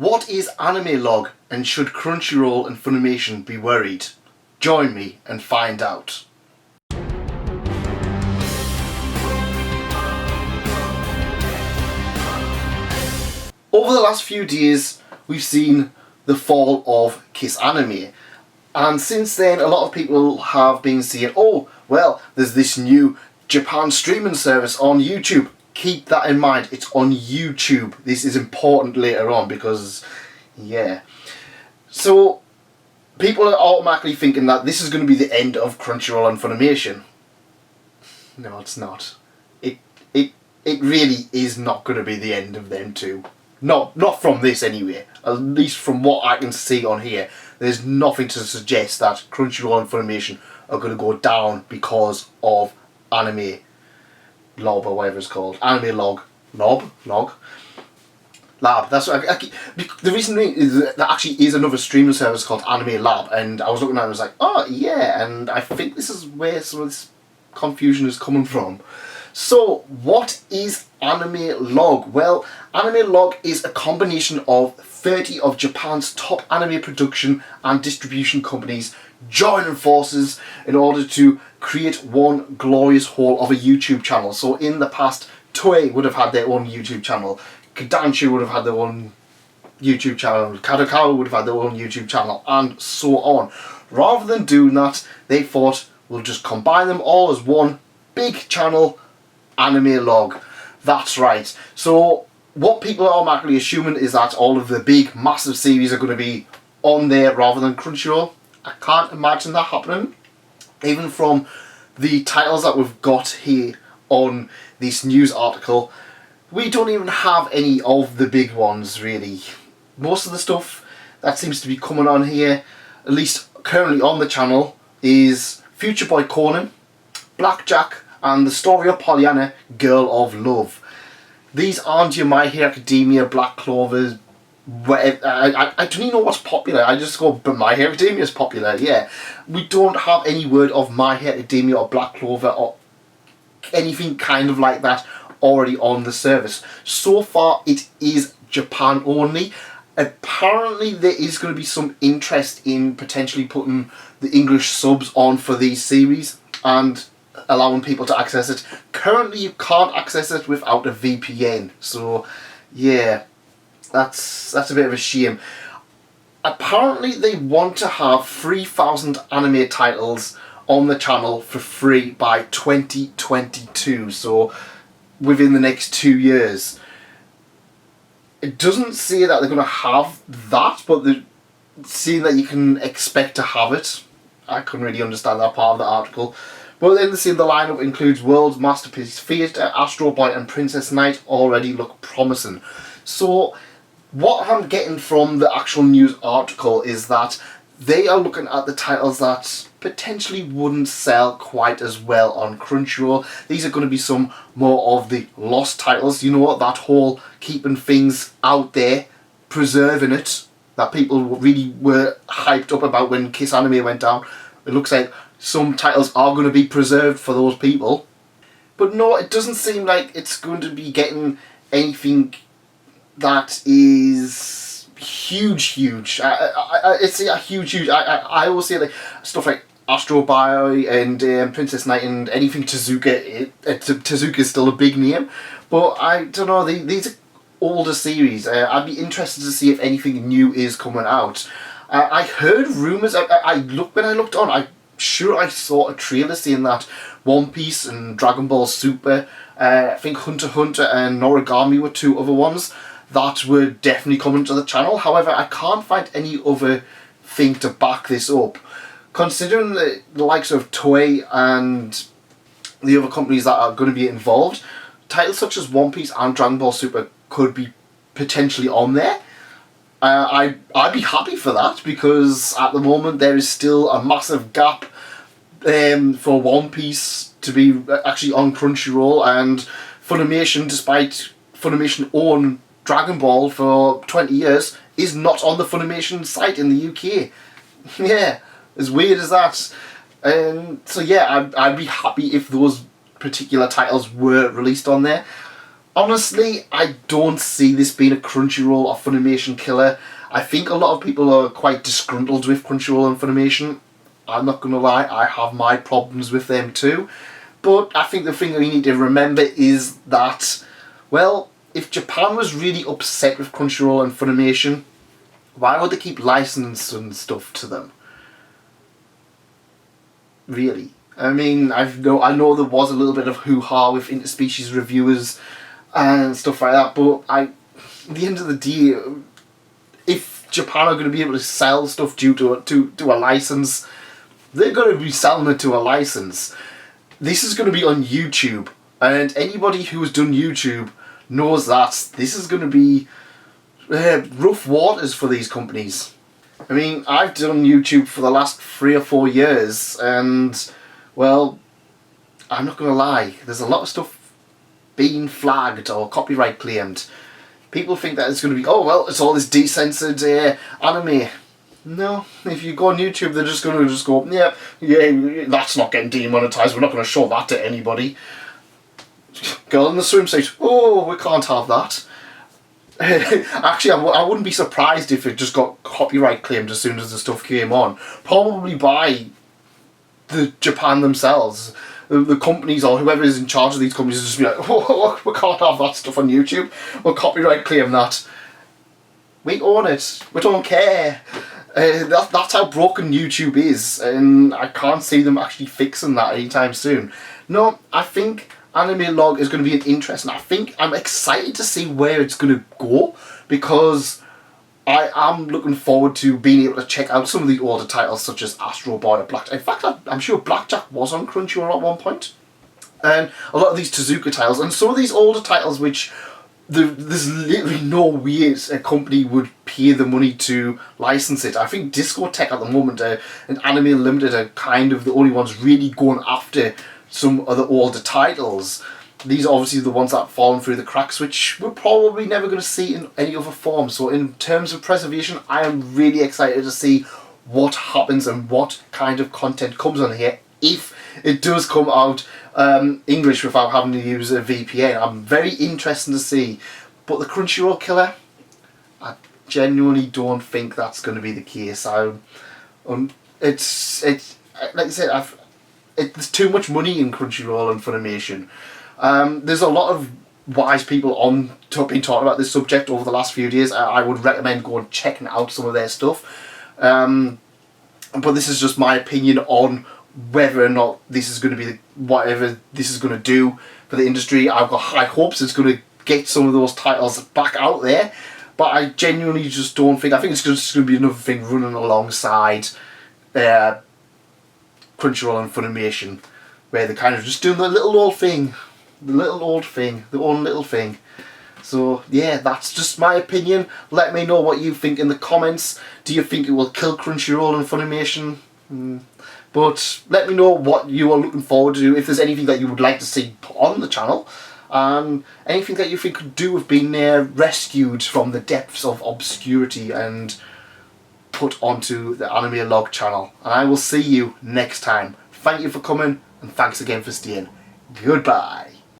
What is AnimeLog, and should Crunchyroll and Funimation be worried? Join me and find out. Over the last few days, we've seen the fall of Kissanime. And since then, a lot of people have been saying, oh, well, there's this new Japan streaming service on YouTube. Keep that in mind, it's on YouTube. This is important later on because, yeah. So, people are automatically thinking that this is going to be the end of Crunchyroll and Funimation. No, it's not. It really is not going to be the end of them too. Not from this anyway. At least from what I can see on here, there's nothing to suggest that Crunchyroll and Funimation are going to go down because of AnimeLog or whatever it's called. AnimeLog. Log? Lab. That's what the reason is that there actually is another streaming service called AnimeLab, and I was looking at it and I was like, oh yeah, and I think this is where some of this confusion is coming from. So, what is AnimeLog? Well, AnimeLog is a combination of 30 of Japan's top anime production and distribution companies joining forces in order to create one glorious whole of a YouTube channel. So in the past, Toei would have had their own YouTube channel, Kodansha would have had their own YouTube channel, Kadokawa would have had their own YouTube channel, and so on. Rather than doing that, they thought, we'll just combine them all as one big channel, AnimeLog. That's right. So what people are automatically assuming is that all of the big massive series are going to be on there rather than Crunchyroll. I can't imagine that happening. Even from the titles that we've got here on this news article, we don't even have any of the big ones really. Most of the stuff that seems to be coming on here, at least currently on the channel, is Future Boy Conan, Blackjack, and the story of Pollyanna, Girl of Love. These aren't your My Hero Academia, Black Clovers, whatever. I don't even know what's popular. I just go, but My Hero Academia is popular, yeah. We don't have any word of My Hero Academia or Black Clover or anything kind of like that already on the service. So far, it is Japan only. Apparently, there is going to be some interest in potentially putting the English subs on for these series and allowing people to access it. Currently you can't access it without a VPN, so yeah, that's a bit of a shame. Apparently they want to have 3,000 anime titles on the channel for free by 2022, so within the next 2 years. It doesn't say that they're going to have that, but they're saying that you can expect to have it. I couldn't really understand that part of the article. But then the lineup includes World's Masterpiece Theatre, Astro Boy and Princess Knight already look promising. So what I'm getting from the actual news article is that they are looking at the titles that potentially wouldn't sell quite as well on Crunchyroll. These are going to be some more of the lost titles, you know what, that whole keeping things out there, preserving it, that people really were hyped up about when Kissanime went down. It looks like some titles are going to be preserved for those people. But no, it doesn't seem like it's going to be getting anything that is huge. It's a huge. I always say like stuff like Astro Boy and Princess Knight and anything Tezuka. Tezuka is still a big name. But I don't know, these are older series. I'd be interested to see if anything new is coming out. I heard rumours, when I looked on, I'm sure I saw a trailer saying that One Piece and Dragonball Super, I think Hunter x Hunter and Norigami were two other ones that were definitely coming to the channel. However, I can't find any other thing to back this up. Considering the likes of Toei and the other companies that are going to be involved, titles such as One Piece and Dragon Ball Super could be potentially on there. I'd be happy for that, because at the moment there is still a massive gap for One Piece to be actually on Crunchyroll, and Funimation, despite Funimation own Dragon Ball for 20 years, is not on the Funimation site in the UK. Yeah, as weird as that. So yeah, I'd be happy if those particular titles were released on there. Honestly, I don't see this being a Crunchyroll or Funimation killer. I think a lot of people are quite disgruntled with Crunchyroll and Funimation. I'm not going to lie, I have my problems with them too. But I think the thing we need to remember is that, well, if Japan was really upset with Crunchyroll and Funimation, why would they keep licensing stuff to them? Really? I mean, I know there was a little bit of hoo-ha with interspecies reviewers and stuff like that, but at the end of the day, if Japan are going to be able to sell stuff due to a license, they're going to be selling it to a license. This is going to be on YouTube, and anybody who has done YouTube knows that this is going to be rough waters for these companies. I mean, I've done YouTube for the last 3 or 4 years, and, well, I'm not going to lie, there's a lot of stuff being flagged or copyright claimed. People think that it's going to be, oh well, it's all this decensored anime. No, if you go on YouTube, they're just going to go, yeah, that's not getting demonetized, we're not going to show that to anybody. Girl in the swimsuit, oh, we can't have that. Actually, I wouldn't be surprised if it just got copyright claimed as soon as the stuff came on. Probably by the Japan themselves. The companies or whoever is in charge of these companies will just be like, oh, we can't have that stuff on YouTube. We'll copyright claim that. We own it. We don't care. That's how broken YouTube is, and I can't see them actually fixing that anytime soon. No, I think AnimeLog is going to be an interesting. I'm excited to see where it's going to go, because I am looking forward to being able to check out some of the older titles such as Astro Boy or Blackjack. In fact, I'm sure Blackjack was on Crunchyroll at one point. And a lot of these Tezuka titles, and some of these older titles which there's literally no way a company would pay the money to license it. I think Discotech at the moment and Anime Limited are kind of the only ones really going after some of the older titles. These are obviously the ones that have fallen through the cracks, which we're probably never going to see in any other form. So in terms of preservation, I am really excited to see what happens and what kind of content comes on here, if it does come out English without having to use a VPN. I'm very interested to see. But the Crunchyroll killer, I genuinely don't think that's going to be the case. It's like I said, there's too much money in Crunchyroll and Funimation. There's a lot of wise people been talking about this subject over the last few days. I would recommend going and checking out some of their stuff. But this is just my opinion on whether or not this is going to be whatever this is going to do for the industry. I've got high hopes it's going to get some of those titles back out there, but I genuinely just don't think. I think it's just going to be another thing running alongside Crunchyroll and Funimation, where they're kind of just doing the little old thing. The own little thing. So yeah, that's just my opinion. Let me know what you think in the comments. Do you think it will kill Crunchyroll and Funimation? But let me know what you are looking forward to, if there's anything that you would like to see put on the channel, anything that you think could do with being rescued from the depths of obscurity and put onto the AnimeLog channel. And I will see you next time. Thank you for coming, and thanks again for staying. Goodbye.